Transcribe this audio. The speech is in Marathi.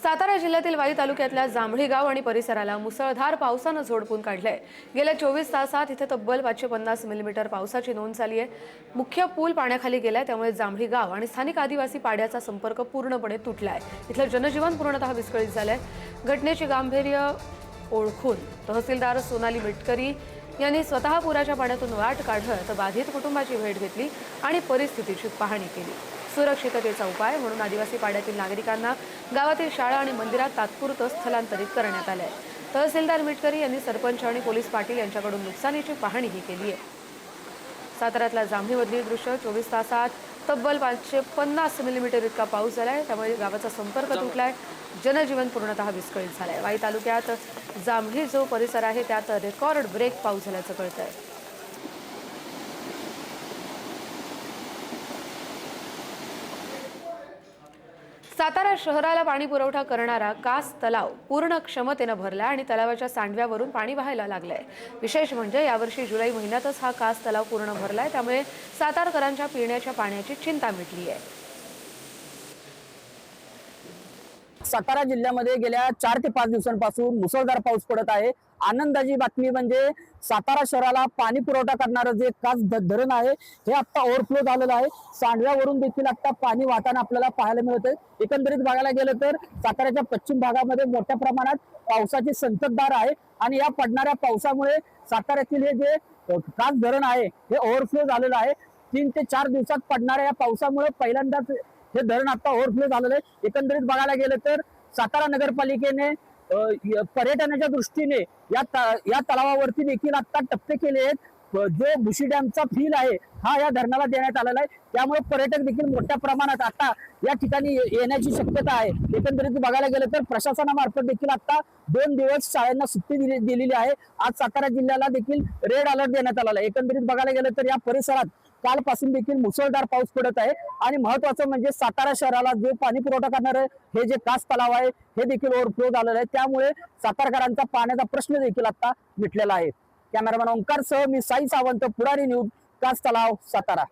सातारा जिल्ह्यातील वाई तालुक्यातल्या जांभळी गाव आणि परिसराला मुसळधार पावसानं झोडपून काढलंय। गेल्या 24 तासात इथे तब्बल 550 मिलीमीटर पावसाची नोंद झाली आहे। मुख्य पूल पाण्याखाली गेलाय, त्यामुळे जांभळी गाव आणि स्थानिक आदिवासी पाड्याचा संपर्क पूर्णपणे तुटलाय। इथलं जनजीवन पूर्णतः विस्कळीत झालंय। घटनेची गांभीर्य ओळखून तहसीलदार सोनाली मिटकरी यांनी स्वतः पुराच्या पाण्यातून वाट काढत बाधित कुटुंबाची भेट घेतली आणि परिस्थितीची पाहणी केली। सुरक्षिततेचा उपाय म्हणून आदिवासी पाड्यातील नागरिकांना गावातील शाळा आणि मंदिरात तात्पुरतं स्थलांतरित करण्यात आलंय। तहसीलदार मिटकरी यांनी सरपंच आणि पोलीस पाटील यांच्याकडून नुकसानीची पाहणीही केली आहे। साताऱ्यातल्या जांभळीमधली दृश्य 24 तासात तब्बल 550 मिलीमीटर इतका पाऊस झालाय, त्यामुळे गावाचा संपर्क तुटलाय। जनजीवन पूर्णतः विस्कळीत झालंय। वाई तालुक्यात जांभळी जो परिसर आहे त्यात रेकॉर्ड ब्रेक पाऊस झाल्याचं कळतंय। सातारा शहराला पाणी पुरवठा करणारा कास तलाव पूर्ण क्षमतेने भरला आणि तलावाच्या सांडव्यावरून पाणी वाहायला लागलंय। विशेष म्हणजे यावर्षी जुलै महिन्यातच हा कास तलाव पूर्ण भरलाय, त्यामुळे सातारकरांच्या पिण्याच्या पाण्याची चिंता मिटली आहे। सातारा जिल्ह्यामध्ये गेल्या 4 ते 5 दिवसांपासून मुसळधार पाऊस पडत आहे। आनंदाची बातमी म्हणजे सातारा शहराला पाणी पुरवठा करणारं जे कास धरण आहे हे आता ओव्हरफ्लो झालेलं आहे। सांडव्यावरून देखील आता पाणी वाहताना आपल्याला पाहायला मिळत आहे। एकंदरीत बघायला गेलं तर साताऱ्याच्या पश्चिम भागामध्ये मोठ्या प्रमाणात पावसाची संततधार आहे आणि या पडणाऱ्या पावसामुळे साताऱ्यातील हे जे कास धरण आहे हे ओव्हरफ्लो झालेलं आहे। 3 ते 4 दिवसात पडणाऱ्या या पावसामुळे पहिल्यांदाच हे धरण आता ओव्हरफ्लो झालेलं आहे। एकंदरीत बघायला गेलं तर सातारा नगरपालिकेने पर्यटनाच्या दृष्टीने या तलावावरती देखील आता टप्पे केले आहेत। जो बुशी डॅमचा फील आहे हा या धरणाला देण्यात आलेला आहे, त्यामुळे पर्यटक देखील मोठ्या प्रमाणात आता या ठिकाणी येण्याची शक्यता आहे। एकंदरीत बघायला गेलं तर प्रशासनामार्फत देखील आता 2 दिवस शाळांना सुट्टी दिलेली आहे। आज सातारा जिल्ह्याला देखील रेड अलर्ट देण्यात आलेला आहे। एकंदरीत बघायला गेलं तर या परिसरात कालपासून देखील मुसळधार पाऊस पडत आहे आणि महत्त्वाचं म्हणजे सातारा शहराला जो पाणी पुरवठा करणारे हे जे कास तलाव आहे हे देखील ओव्हरफ्लो झालेलं आहे, त्यामुळे सातारकरांचा पाण्याचा प्रश्न देखील आता मिटलेला आहे। कॅमेरामॅन ओंकार सह मी साई सावंत, पुढारी न्यूज, कास तलाव, सातारा।